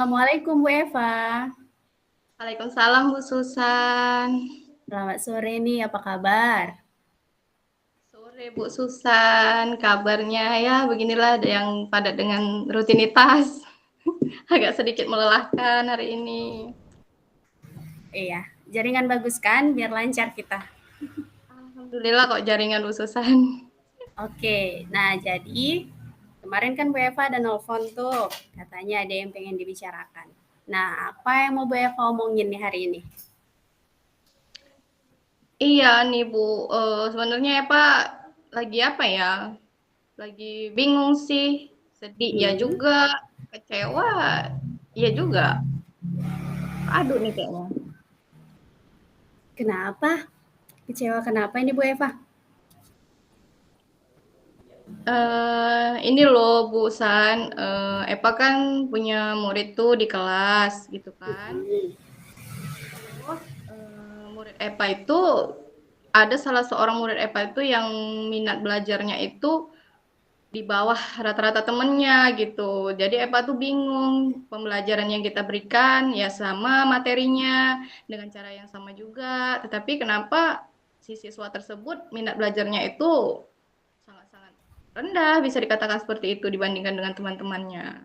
Assalamualaikum Bu Eva. Waalaikumsalam Bu Susan. Selamat sore nih, apa kabar? Sore Bu Susan, kabarnya ya beginilah ada yang padat dengan rutinitas. Agak sedikit melelahkan hari ini. Iya, jaringan bagus kan? Biar lancar kita. Alhamdulillah kok jaringan Bu Susan. Oke, nah jadi kemarin kan Bu Eva ada nelfon tuh, katanya ada yang pengen dibicarakan. Nah, apa yang mau Bu Eva omongin nih hari ini? Iya nih Bu, sebenarnya ya Pak lagi apa ya? Lagi bingung sih, sedih ya Hmm, juga, kecewa ya juga. Aduh nih kayaknya. kenapa? Kecewa kenapa ini Bu Eva? Ini loh Bu San, Epa kan punya murid tuh di kelas gitu kan. Hmm. Terus murid Epa itu ada salah seorang murid Epa itu yang minat belajarnya itu di bawah rata-rata temennya gitu. Jadi Epa tuh bingung pembelajaran yang kita berikan ya sama materinya dengan cara yang sama juga. Tetapi kenapa si siswa tersebut minat belajarnya itu sangat-sangat rendah bisa dikatakan seperti itu dibandingkan dengan teman-temannya.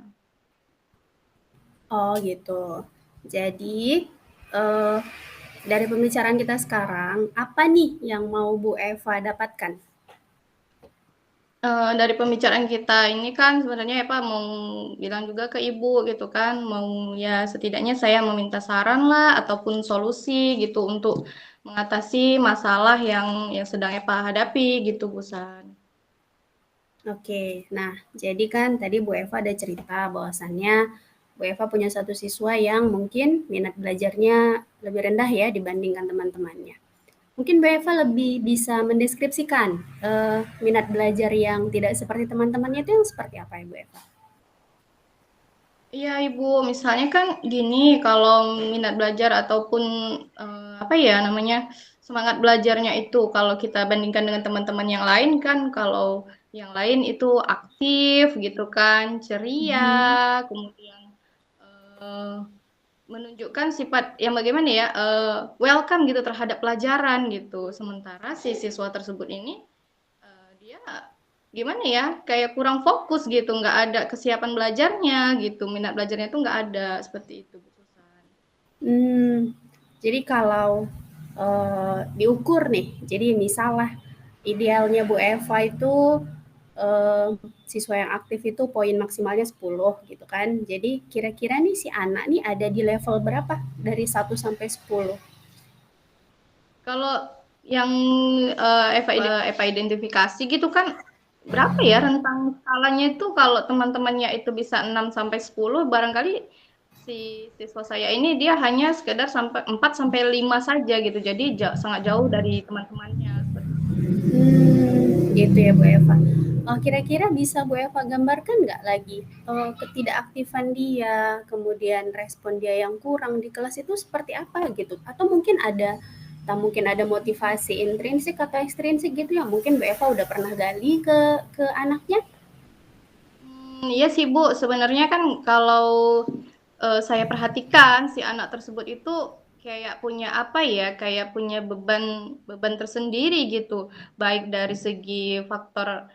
Oh gitu. Jadi, eh, dari pembicaraan kita sekarang, apa nih yang mau Bu Eva dapatkan? Dari pembicaraan kita ini kan sebenarnya Eva mau bilang juga ke ibu gitu kan, mau ya setidaknya saya meminta saran lah ataupun solusi gitu untuk mengatasi masalah yang sedang Eva hadapi gitu, Busan. Oke, nah jadi kan tadi Bu Eva ada cerita bahwasannya Bu Eva punya satu siswa yang mungkin minat belajarnya lebih rendah ya dibandingkan teman-temannya. Mungkin Bu Eva lebih bisa mendeskripsikan minat belajar yang tidak seperti teman-temannya itu yang seperti apa ya Bu Eva? Iya Ibu, misalnya kan gini, kalau minat belajar ataupun apa ya namanya semangat belajarnya itu, kalau kita bandingkan dengan teman-teman yang lain kan, kalau yang lain itu aktif gitu kan, ceria, Mhm. kemudian eh, menunjukkan sifat yang bagaimana ya, welcome gitu terhadap pelajaran gitu. Sementara si siswa tersebut ini dia gimana ya, kayak kurang fokus gitu, nggak ada kesiapan belajarnya gitu, minat belajarnya tuh nggak ada, seperti itu Bu Susan. Jadi kalau diukur nih, jadi misalnya idealnya Bu Eva itu eh, siswa yang aktif itu poin maksimalnya 10 gitu kan. Jadi kira-kira nih si anak nih ada di level berapa dari 1 sampai 10? Kalau yang Eva identifikasi gitu kan berapa ya rentang skalanya itu kalau teman-temannya itu bisa 6 sampai 10 barangkali si siswa saya ini dia hanya sekedar sampai 4 sampai 5 saja gitu. Jadi sangat jauh dari teman-temannya seperti itu. Gitu ya Bu Eva. Oh, kira-kira bisa Bu Eva gambarkan nggak lagi ketidakaktifan dia, kemudian respon dia yang kurang di kelas itu seperti apa gitu? Atau mungkin ada tak mungkin ada motivasi intrinsik atau ekstrinsik gitu yang mungkin Bu Eva udah pernah gali ke anaknya? Iya sih Bu, sebenarnya kan kalau saya perhatikan si anak tersebut itu kayak punya apa ya, kayak punya beban beban tersendiri gitu, baik dari segi faktor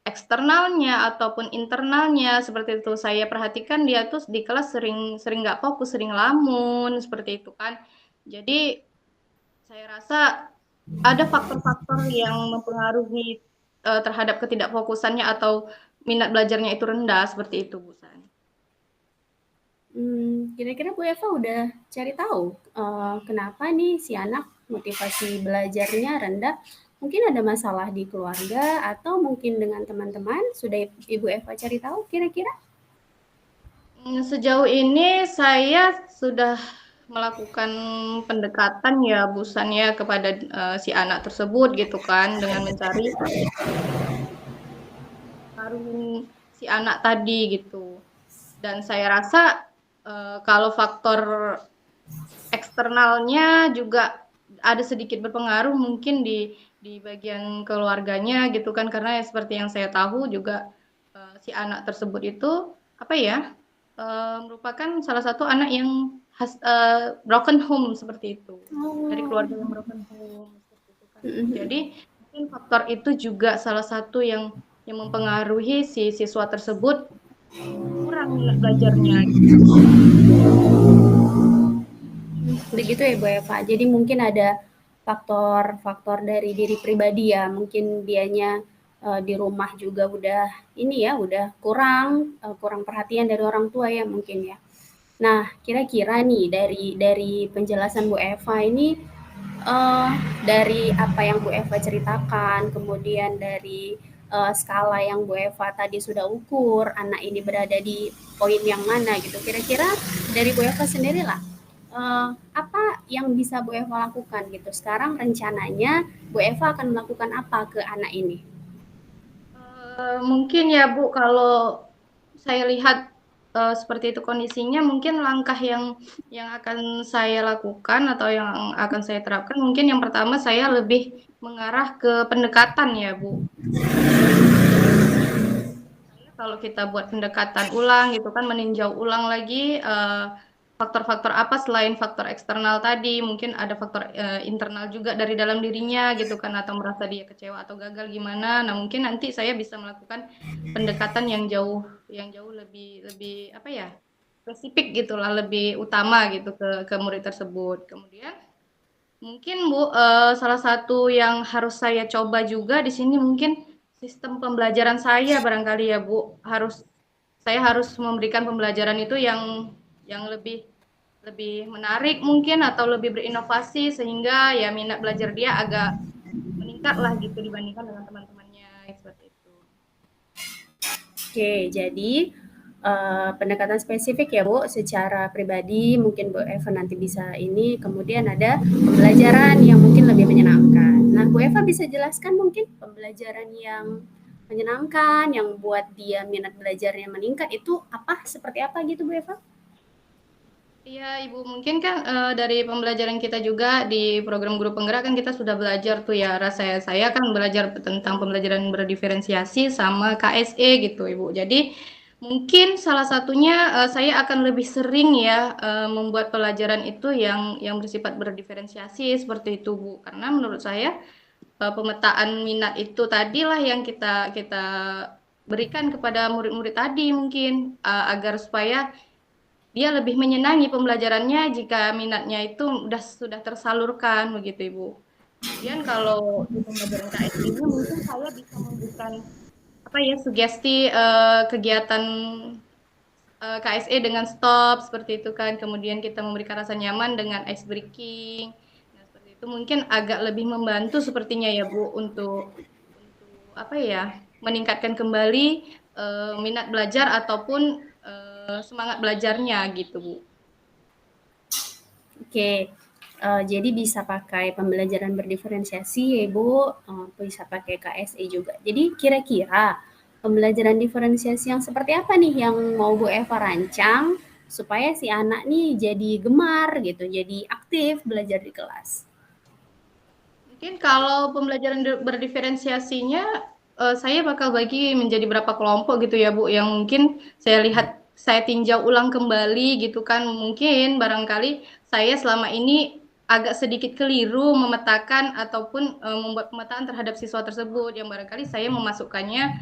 eksternalnya ataupun internalnya seperti itu. Saya perhatikan dia tuh di kelas sering sering nggak fokus, sering lamun seperti itu kan. Jadi saya rasa ada faktor-faktor yang mempengaruhi terhadap ketidakfokusannya atau minat belajarnya itu rendah seperti itu, Bu San. Kira-kira Bu Eva udah cari tahu kenapa nih si anak motivasi belajarnya rendah? Mungkin ada masalah di keluarga atau mungkin dengan teman-teman? Sudah Ibu Eva cari tahu kira-kira? Sejauh ini saya sudah melakukan pendekatan ya, Bu San ya kepada si anak tersebut gitu kan dengan mencari pengaruh si anak tadi gitu. Dan saya rasa kalau faktor eksternalnya juga ada sedikit berpengaruh mungkin di bagian keluarganya gitu kan karena ya seperti yang saya tahu juga si anak tersebut itu apa ya? merupakan salah satu anak yang broken home seperti itu, dari Oh. keluarga yang broken home seperti itu kan, Ibu. Mhm. Jadi mungkin faktor itu juga salah satu yang mempengaruhi si siswa tersebut kurang minat belajarnya gitu. Begitu ya Bu Eva. Jadi mungkin ada faktor-faktor dari diri pribadi ya. Mungkin dianya di rumah juga udah ini ya, udah kurang perhatian dari orang tua ya mungkin ya. Nah, kira-kira nih dari penjelasan Bu Eva ini dari apa yang Bu Eva ceritakan, kemudian dari skala yang Bu Eva tadi sudah ukur, anak ini berada di poin yang mana gitu. Kira-kira dari Bu Eva sendiri lah, apa yang bisa Bu Eva lakukan gitu. Sekarang rencananya Bu Eva akan melakukan apa ke anak ini? Mungkin ya Bu, kalau saya lihat seperti itu kondisinya, mungkin langkah yang akan saya lakukan atau yang akan saya terapkan, mungkin yang pertama saya lebih mengarah ke pendekatan ya Bu. Kalau kita buat pendekatan ulang gitu kan, meninjau ulang lagi faktor-faktor apa selain faktor eksternal tadi, mungkin ada faktor internal juga dari dalam dirinya gitu kan, atau merasa dia kecewa atau gagal gimana. Nah, mungkin nanti saya bisa melakukan pendekatan yang jauh lebih lebih apa ya? Spesifik gitulah, lebih utama gitu ke murid tersebut. Kemudian mungkin Bu, salah satu yang harus saya coba juga di sini mungkin sistem pembelajaran saya barangkali ya Bu, saya harus memberikan pembelajaran itu yang lebih lebih menarik mungkin atau lebih berinovasi sehingga ya minat belajar dia agak meningkat lah gitu dibandingkan dengan teman-temannya seperti itu. Oke, jadi pendekatan spesifik ya Bu, secara pribadi mungkin Bu Eva nanti bisa ini, kemudian ada pembelajaran yang mungkin lebih menyenangkan. Nah, Bu Eva bisa jelaskan mungkin pembelajaran yang menyenangkan, yang buat dia minat belajarnya meningkat itu apa, seperti apa gitu Bu Eva? Iya, Ibu, mungkin kan dari pembelajaran kita juga di program guru penggerak kan kita sudah belajar tuh ya. Saya kan belajar tentang pembelajaran berdiferensiasi sama KSE gitu, Ibu. Jadi mungkin salah satunya saya akan lebih sering ya membuat pelajaran itu yang bersifat berdiferensiasi seperti itu, Bu. Karena menurut saya pemetaan minat itu tadilah yang kita kita berikan kepada murid-murid tadi mungkin agar supaya dia lebih menyenangi pembelajarannya jika minatnya itu sudah tersalurkan begitu Ibu. Kemudian kalau di pembelajaran KSI-nya mungkin saya bisa memberikan apa ya sugesti kegiatan KSE dengan stop seperti itu kan. Kemudian kita memberikan rasa nyaman dengan ice breaking. Nah, seperti itu mungkin agak lebih membantu sepertinya ya Bu untuk apa ya meningkatkan kembali minat belajar ataupun semangat belajarnya gitu Bu. Oke, jadi bisa pakai pembelajaran berdiferensiasi ya Ibu, bisa pakai KSE juga. Jadi kira-kira pembelajaran diferensiasi yang seperti apa nih yang mau Bu Eva rancang supaya si anak nih jadi gemar gitu, jadi aktif belajar di kelas? Mungkin kalau pembelajaran berdiferensiasinya, saya bakal bagi menjadi berapa kelompok gitu ya Bu, yang mungkin saya tinjau ulang kembali gitu kan, mungkin barangkali saya selama ini agak sedikit keliru memetakan ataupun membuat pemetaan terhadap siswa tersebut, yang barangkali saya memasukkannya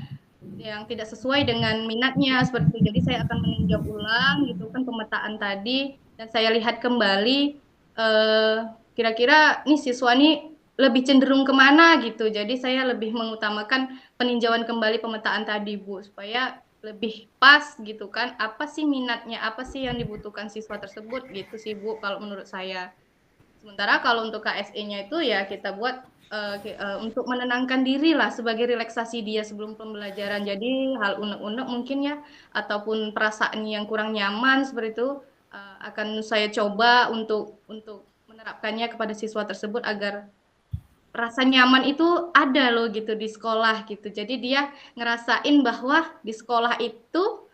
yang tidak sesuai dengan minatnya seperti itu. Jadi saya akan meninjau ulang gitu kan pemetaan tadi dan saya lihat kembali kira-kira nih siswa nih lebih cenderung kemana gitu. Jadi saya lebih mengutamakan peninjauan kembali pemetaan tadi Bu supaya lebih pas gitu kan apa sih minatnya apa sih yang dibutuhkan siswa tersebut gitu sih Bu kalau menurut saya. Sementara kalau untuk KSE-nya itu ya kita buat untuk menenangkan diri lah sebagai relaksasi dia sebelum pembelajaran. Jadi hal unek-unek mungkin ya ataupun perasaan yang kurang nyaman seperti itu akan saya coba untuk menerapkannya kepada siswa tersebut agar rasa nyaman itu ada loh gitu di sekolah gitu. Jadi dia ngerasain bahwa di sekolah itu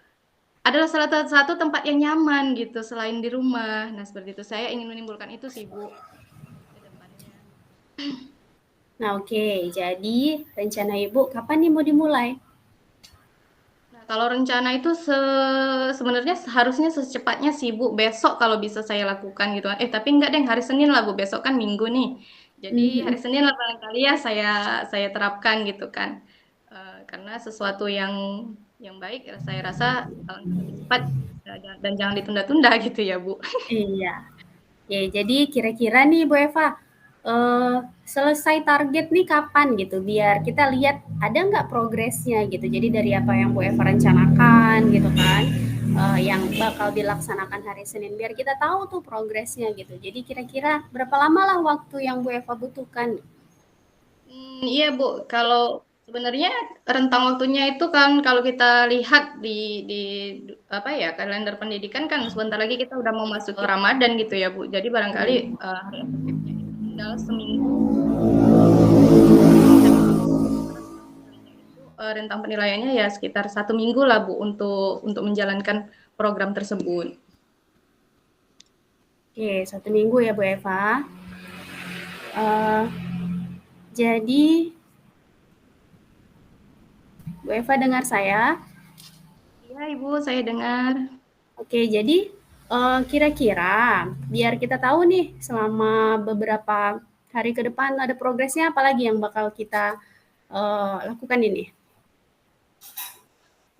adalah salah satu tempat yang nyaman gitu selain di rumah. Nah, seperti itu. Saya ingin menimbulkan itu sih, Bu, ke depannya. Nah, oke, jadi rencana Ibu kapan nih mau dimulai? kalau rencana itu sebenarnya seharusnya secepatnya sih Bu, besok kalau bisa saya lakukan gitu kan. Tapi enggak deh, hari Senin lah Bu, besok kan Minggu nih. Jadi hari Mhm. Senin lah barangkali ya saya terapkan gitu kan. Karena sesuatu yang baik ya saya rasa lebih cepat dan jangan ditunda-tunda gitu ya Bu. Iya. Ya, jadi kira-kira nih Bu Eva, selesai target nih kapan gitu? Biar kita lihat ada nggak progresnya gitu. Jadi dari apa yang Bu Eva rencanakan gitu kan, yang bakal dilaksanakan hari Senin, biar kita tahu tuh progresnya gitu. Jadi kira-kira berapa lama lah waktu yang Bu Eva butuhkan? Iya Bu, kalau sebenarnya rentang waktunya itu kan kalau kita lihat di apa ya kalender pendidikan kan sebentar lagi kita udah mau masuk ke Ramadan gitu ya Bu. Jadi barangkali hari efektifnya itu tinggal seminggu. Rentang penilaiannya ya sekitar 1 minggu lah Bu untuk menjalankan program tersebut. Oke, 1 minggu ya Bu Eva. Eh, jadi Bu Eva dengar saya? Iya Ibu, saya dengar. Oke, jadi kira-kira biar kita tahu nih selama beberapa hari ke depan ada progresnya apalagi yang bakal kita lakukan ini.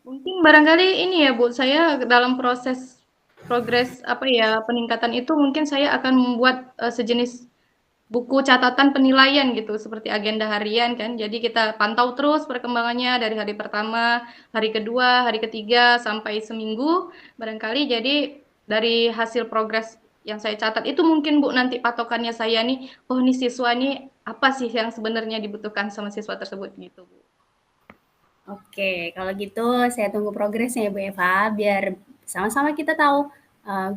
Mungkin barangkali ini ya Bu, saya dalam proses progres apa ya peningkatan itu mungkin saya akan membuat sejenis buku catatan penilaian gitu seperti agenda harian kan. Jadi kita pantau terus perkembangannya dari hari pertama, hari kedua, hari ketiga sampai seminggu barangkali. Jadi dari hasil progres yang saya catat itu mungkin Bu nanti patokannya saya nih, oh nih siswa nih apa sih yang sebenarnya dibutuhkan sama siswa tersebut gitu Bu. Oke, kalau gitu saya tunggu progresnya ya Bu Eva, biar sama-sama kita tahu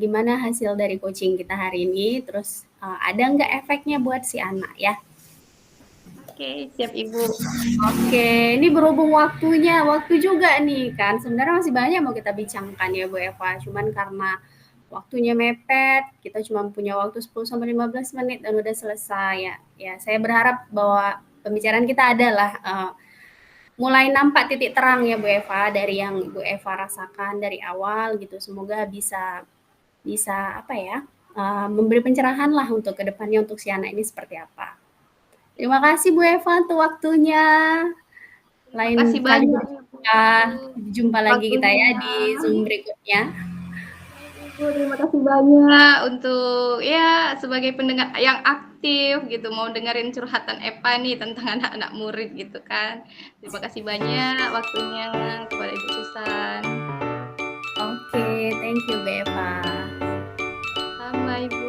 gimana hasil dari coaching kita hari ini, terus ada nggak efeknya buat si anak ya. Oke, siap Ibu. Oke, ini berhubung waktunya, waktu juga nih kan. Sebenarnya masih banyak mau kita bincangkan ya Bu Eva, cuman karena waktunya mepet, kita cuma punya waktu 10 sampai 15 menit dan udah selesai ya. Ya, saya berharap bahwa pembicaraan kita adalah mulai nampak titik terang ya Bu Eva dari yang Bu Eva rasakan dari awal gitu. Semoga bisa bisa apa ya? Memberi pencerahan lah untuk kedepannya untuk si anak ini seperti apa. Terima kasih Bu Eva untuk waktunya. Terima Lain kasih kali banyak ya Bu. berjumpa, jumpa lagi kita Waktunya. ya di Zoom berikutnya. Baik Ibu, terima kasih banyak untuk ya sebagai pendengar yang aktif gitu mau dengerin curhatan Eva nih tentang anak-anak murid gitu kan. Terima kasih banyak waktunya kepada Ibu Susan. Oke, thank you Beva. Sama Ibu.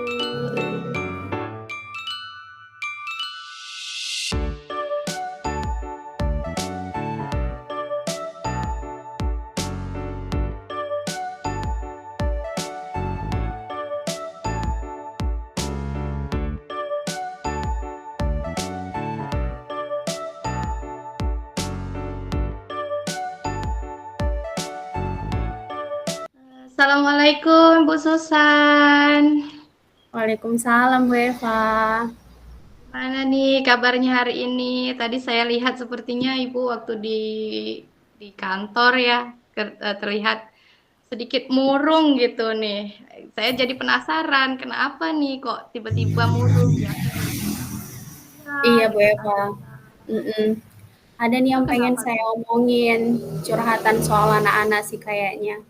Assalamualaikum Bu Susan. Waalaikumsalam Bu Eva. Mana nih kabarnya hari ini? Tadi saya lihat sepertinya Ibu waktu di kantor ya terlihat sedikit murung gitu nih. Saya jadi penasaran kenapa nih kok tiba-tiba murung ya? Iya Ya Bu gitu kan. Eva. Mm-mm. Ada nih Itu yang pengen kenapa saya tuh? omongin, curhatan soal anak-anak sih kayaknya.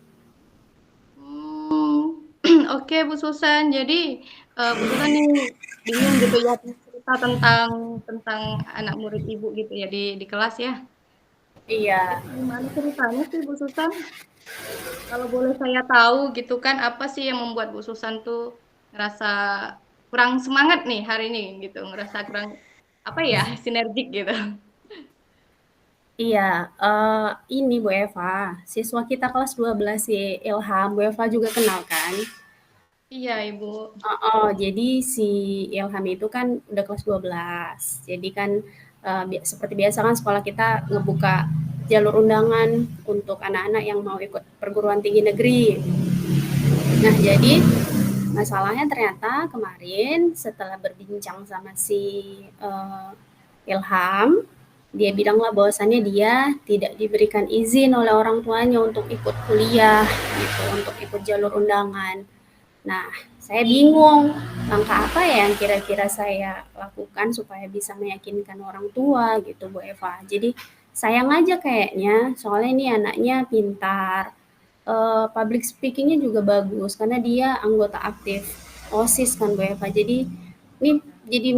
Hmm, oke Bu Susan. Jadi Bu Susan nih bingung gitu ya cerita tentang anak murid Ibu gitu ya di kelas ya. Iya, Gimana ceritanya sih Bu Susan? Kalau boleh saya tahu gitu kan, apa sih yang membuat Bu Susan tuh ngerasa kurang semangat nih hari ini gitu, ngerasa kurang apa ya, sinergik gitu. iya. Ini Bu Eva, siswa kita kelas 12 si Ilham, Bu Eva juga kenal kan? Iya, Ibu. Oh, jadi si Ilham itu kan udah kelas 12. Jadi kan seperti biasa kan sekolah kita ngebuka jalur undangan untuk anak-anak yang mau ikut perguruan tinggi negeri. Nah, jadi masalahnya ternyata kemarin setelah berbincang sama si Ilham, Dia bilanglah bahwasannya dia tidak diberikan izin oleh orang tuanya untuk ikut kuliah gitu, untuk ikut jalur undangan. Nah, saya bingung langkah apa ya yang kira-kira saya lakukan supaya bisa meyakinkan orang tua gitu Bu Eva. Jadi sayang aja kayaknya, soalnya ini anaknya pintar, public speaking-nya juga bagus karena dia anggota aktif OSIS kan Bu Eva. Jadi ini jadi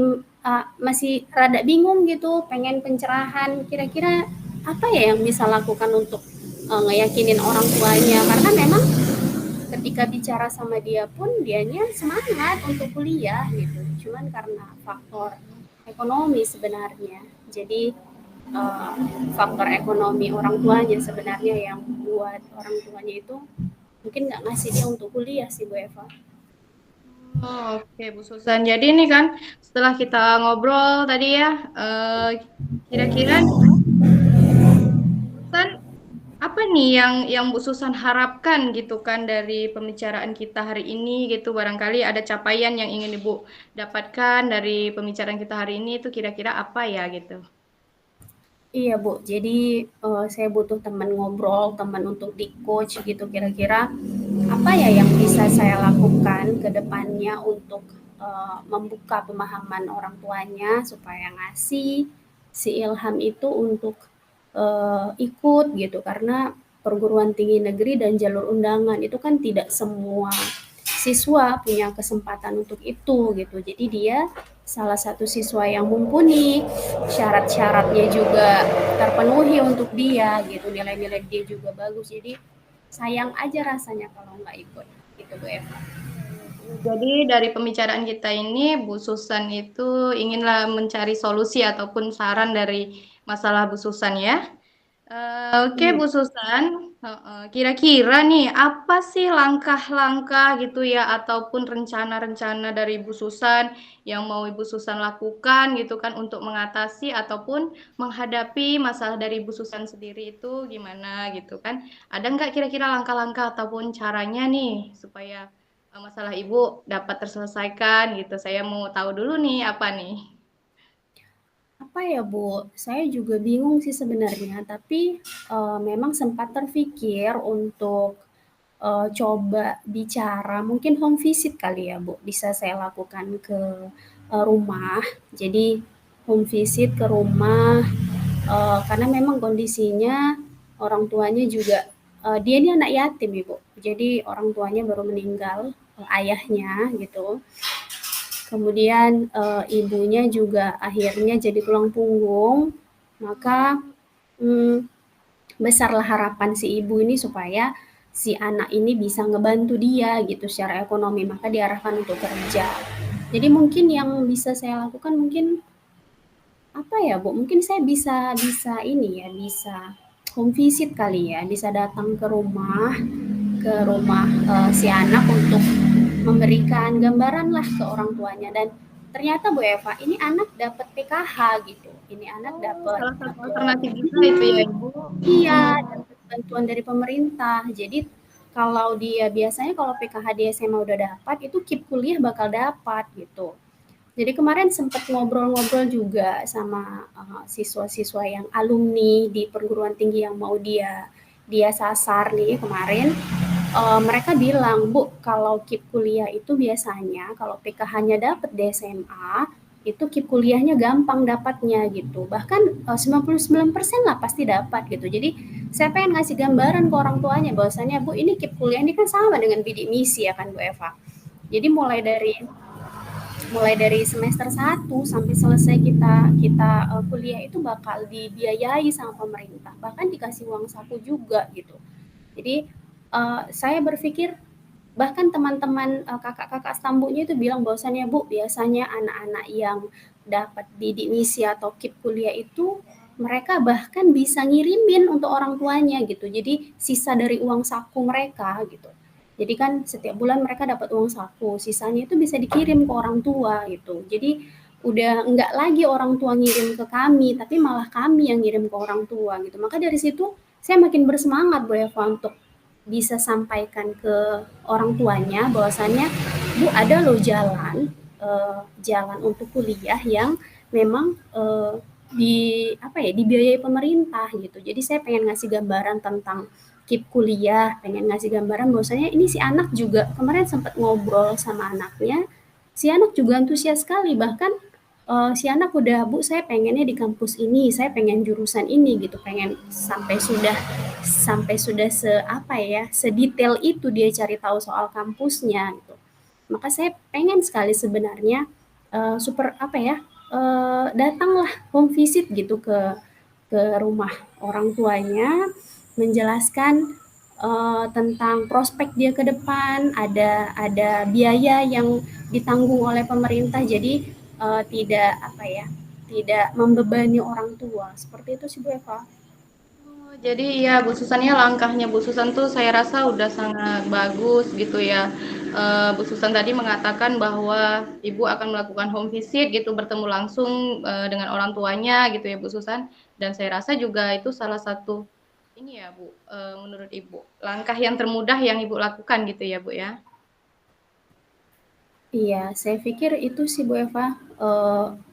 masih rada bingung gitu, pengen pencerahan. Kira-kira apa ya yang bisa lakukan untuk ngeyakinin orang tuanya? Karena memang ketika bicara sama dia pun dianya semangat untuk kuliah gitu. Cuman karena faktor ekonomi sebenarnya. Jadi uh, faktor ekonomi orang tuanya sebenarnya yang buat orang tuanya itu mungkin nggak ngasih dia untuk kuliah sih Bu Eva. Oh, oke Bu Susan. Jadi ini kan setelah kita ngobrol tadi ya, kira-kira Susan apa nih yang Bu Susan harapkan gitu kan dari pembicaraan kita hari ini gitu, barangkali ada capaian yang ingin Ibu dapatkan dari pembicaraan kita hari ini itu kira-kira apa ya gitu. Iya Bu, jadi saya butuh teman ngobrol, teman untuk di coach gitu kira-kira apa ya yang bisa saya lakukan ke depannya untuk membuka pemahaman orang tuanya supaya ngasih si Ilham itu untuk ikut gitu karena perguruan tinggi negeri dan jalur undangan itu kan tidak semua siswa punya kesempatan untuk itu gitu. Jadi dia salah satu siswa yang mumpuni, syarat-syaratnya juga terpenuhi untuk dia gitu, nilai-nilai dia juga bagus. Jadi sayang aja rasanya kalau nggak ikut gitu Bu Eva. Jadi dari pembicaraan kita ini Bu Susan itu inginlah mencari solusi ataupun saran dari masalah Bu Susan ya. Oke Iya. Bu Susan, kira-kira nih apa sih langkah-langkah gitu ya ataupun rencana-rencana dari Bu Susan yang mau Ibu Susan lakukan gitu kan untuk mengatasi ataupun menghadapi masalah dari Bu Susan sendiri itu gimana gitu kan? Ada nggak kira-kira langkah-langkah ataupun caranya nih supaya masalah Ibu dapat terselesaikan gitu? Saya mau tahu dulu nih apa nih? Apa ya Bu, saya juga bingung sih sebenarnya, tapi memang sempat terfikir untuk coba bicara, mungkin home visit kali ya Bu, bisa saya lakukan ke rumah. Jadi home visit ke rumah, karena memang kondisinya orang tuanya juga, dia ini anak yatim Ibu, jadi orang tuanya baru meninggal, ayahnya gitu. Kemudian ibunya juga akhirnya jadi tulang punggung, maka hmm, besarlah harapan si ibu ini supaya si anak ini bisa ngebantu dia gitu secara ekonomi, maka diarahkan untuk kerja. Jadi mungkin yang bisa saya lakukan mungkin apa ya Bu? Mungkin saya bisa bisa ini ya, bisa home visit kali ya, bisa datang ke rumah si anak untuk memberikan gambaran lah ke orang tuanya dan ternyata Bu Eva ini anak dapat PKH gitu. Ini anak Oh, dapat salah satu dapat alternatif juga itu ya Ibu. iya, dapat bantuan dari pemerintah. Jadi kalau dia biasanya kalau PKH di SMA udah dapat, itu KIP kuliah bakal dapat gitu. Jadi kemarin sempat ngobrol-ngobrol juga sama siswa-siswa yang alumni di perguruan tinggi yang mau dia dia sasar nih kemarin. Mereka bilang, Bu, kalau KIP kuliah itu biasanya kalau PKH-nya dapat di SMA, itu KIP kuliahnya gampang dapatnya gitu. Bahkan 99% lah pasti dapat gitu. Jadi saya pengen ngasih gambaran ke orang tuanya bahwasanya Bu ini KIP kuliah ini kan sama dengan bidik misi ya kan Bu Eva. Jadi mulai dari semester 1 sampai selesai kita kita kuliah itu bakal dibiayai sama pemerintah, bahkan dikasih uang saku juga gitu. Jadi saya berpikir bahkan teman-teman kakak-kakak stambunya itu bilang bahwasannya Bu biasanya anak-anak yang dapat bidik misi atau KIP kuliah itu mereka bahkan bisa ngirimin untuk orang tuanya gitu. Jadi sisa dari uang saku mereka gitu. Jadi kan setiap bulan mereka dapat uang saku, sisanya itu bisa dikirim ke orang tua gitu. Jadi udah enggak lagi orang tua ngirim ke kami, tapi malah kami yang ngirim ke orang tua gitu. Maka dari situ saya makin bersemangat Bu Eva untuk bisa sampaikan ke orang tuanya bahwasannya Bu ada loh jalan jalan untuk kuliah yang memang dibiayai pemerintah gitu. Jadi saya pengen ngasih gambaran tentang KIP kuliah, pengen ngasih gambaran bahwasanya ini si anak juga kemarin sempat ngobrol sama anaknya, si anak juga antusias sekali bahkan si anak udah Bu saya pengennya di kampus ini, saya pengen jurusan ini gitu, pengen sampai sudah apa ya sedetail itu dia cari tahu soal kampusnya gitu. Maka saya pengen sekali sebenarnya super apa ya datanglah home visit gitu ke rumah orang tuanya, menjelaskan tentang prospek dia ke depan, ada biaya yang ditanggung oleh pemerintah, jadi tidak apa ya, tidak membebani orang tua. Seperti itu sih Bu Eva. Oh, jadi ya Bu Susan ya langkahnya Bu Susan tuh saya rasa udah sangat bagus gitu ya. Bu Susan tadi mengatakan bahwa Ibu akan melakukan home visit gitu, bertemu langsung dengan orang tuanya gitu ya Bu Susan. Dan saya rasa juga itu salah satu ini ya Bu, menurut Ibu langkah yang termudah yang Ibu lakukan gitu ya Bu ya. Iya, saya pikir itu sih Bu Eva,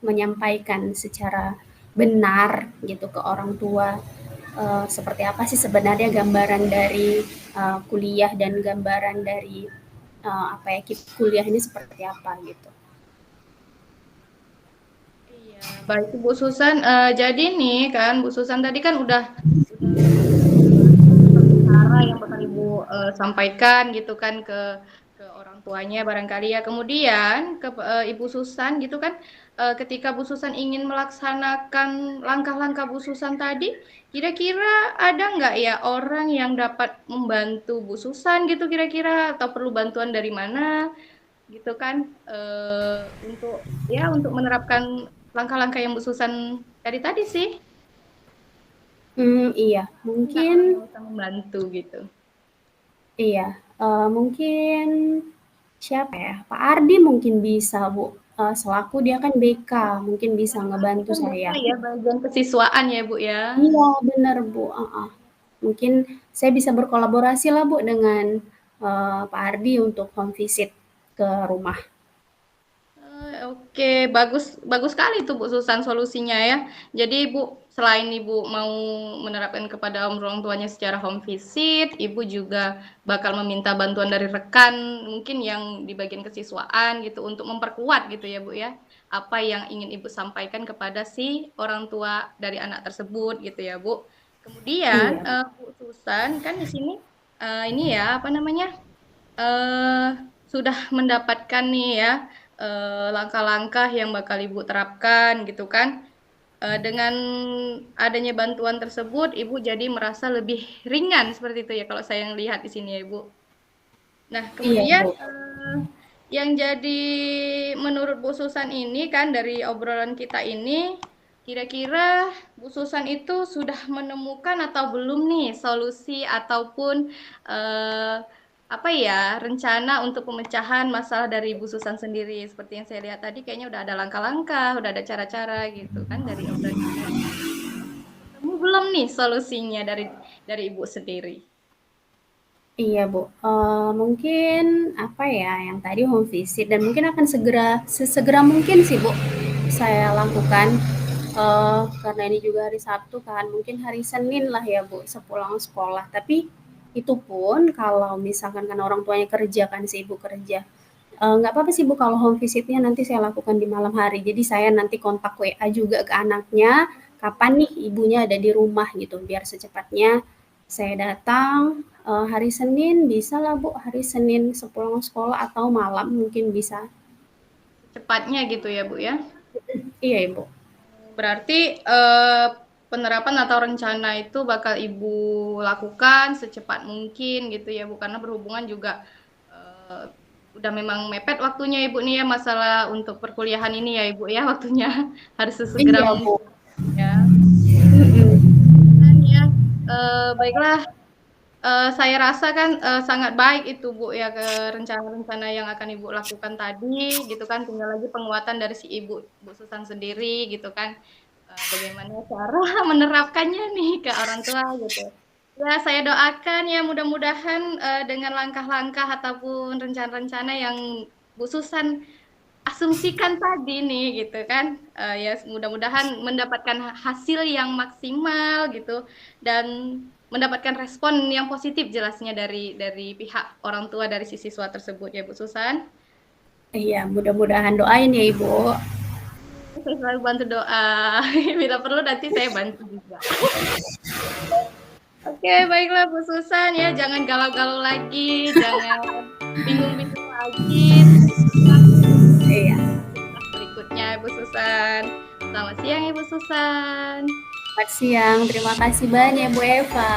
menyampaikan secara benar gitu ke orang tua, seperti apa sih sebenarnya gambaran dari kuliah dan gambaran dari apa ya kuliah ini seperti apa gitu. Iya, baik Bu Susan. Jadi nih kan Bu Susan tadi kan udah seperti cara yang bakal Ibu sampaikan gitu kan ke orang tuanya barangkali ya. Kemudian ke Ibu Susan gitu kan, ketika Bu Susan ingin melaksanakan langkah-langkah Bu Susan tadi, kira-kira ada nggak ya orang yang dapat membantu Bu Susan gitu kira-kira atau perlu bantuan dari mana gitu kan untuk ya untuk menerapkan langkah-langkah yang Bu Susan tadi sih. Iya, Enggak mungkin orang yang bisa membantu gitu. iya, mungkin siapa ya, Pak Ardi mungkin bisa, Bu, selaku dia kan BK, mungkin bisa Ini ngebantu kan saya. bisa ya bagian kesiswaan ya Bu ya. Iya, bener, Bu, heeh. Mungkin saya bisa berkolaborasi lah, Bu, dengan, Pak Ardi untuk home visit ke rumah. Oke, bagus bagus sekali tuh Bu Susan solusinya ya. Jadi Ibu selain Ibu mau menerapkan kepada orang tuanya secara home visit, Ibu juga bakal meminta bantuan dari rekan mungkin yang di bagian kesiswaan gitu untuk memperkuat gitu ya Bu ya. Apa yang ingin Ibu sampaikan kepada si orang tua dari anak tersebut gitu ya Bu. Kemudian Iya. Bu Susan kan di sini ini ya apa namanya? eh sudah mendapatkan nih ya langkah-langkah yang bakal Ibu terapkan gitu kan. Dengan adanya bantuan tersebut, Ibu jadi merasa lebih ringan seperti itu ya kalau saya lihat di sini ya Ibu. Nah, Iya, kemudian Bu. yang jadi menurut Bu Susan ini kan dari obrolan kita ini, kira-kira Bu Susan itu sudah menemukan atau belum nih solusi ataupun eh, apa ya rencana untuk pemecahan masalah dari Bu Susan sendiri? Seperti yang saya lihat tadi, kayaknya udah ada langkah-langkah, udah ada cara-cara gitu kan dari obrolan kita. Ketemu belum nih solusinya dari Ibu sendiri? Iya, Bu. Mungkin apa ya, yang tadi home visit dan mungkin akan sesegera mungkin sih, Bu, saya lakukan. Karena ini juga hari Sabtu kan, mungkin hari Senin lah ya, Bu, sepulang sekolah. Tapi itu pun kalau misalkan kan orang tuanya kerja kan, si ibu kerja. Nggak apa-apa sih Bu kalau home visit-nya nanti saya lakukan di malam hari. Jadi saya nanti kontak WA juga ke anaknya, kapan nih ibunya ada di rumah gitu, biar secepatnya saya datang, hari Senin bisa lah Bu, hari Senin sepulang sekolah atau malam mungkin bisa. Cepatnya gitu ya Bu ya? Iya Ibu. Berarti penerapan atau rencana itu bakal Ibu lakukan secepat mungkin gitu ya Bu, karena berhubungan juga eh, udah memang mepet waktunya Ibu nih ya masalah untuk perkuliahan ini ya Ibu ya waktunya harus sesegera Iya Bu. mungkin ya. Mhm. Dan ya baiklah. Saya rasa kan sangat baik itu Bu ya ke rencana-rencana yang akan Ibu lakukan tadi gitu kan tinggal lagi penguatan dari si Ibu Bu Susan sendiri gitu kan. Bagaimana cara menerapkannya nih ke orang tua gitu. Ya saya doakan ya mudah-mudahan dengan langkah-langkah ataupun rencana-rencana yang Bu Susan asumsikan tadi nih gitu kan. Ya mudah-mudahan mendapatkan hasil yang maksimal gitu dan mendapatkan respon yang positif jelasnya dari pihak orang tua dari si siswa tersebut ya Bu Susan. Iya, mudah-mudahan doain ya Ibu. Saya selalu bantu doa. Bila perlu nanti saya bantu juga. Oke, baiklah Bu Susan ya, jangan galau-galau lagi, jangan bingung-bingung lagi. Iya, Berikutnya Ibu Susan. Selamat siang Ibu Susan. selamat siang. Terima kasih banyak Bu Eva.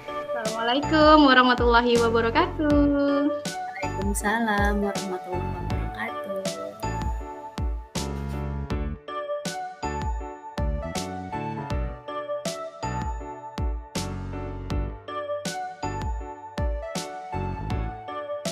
Assalamualaikum warahmatullahi wabarakatuh. Waalaikumsalam warahmatullahi wabarakatuh.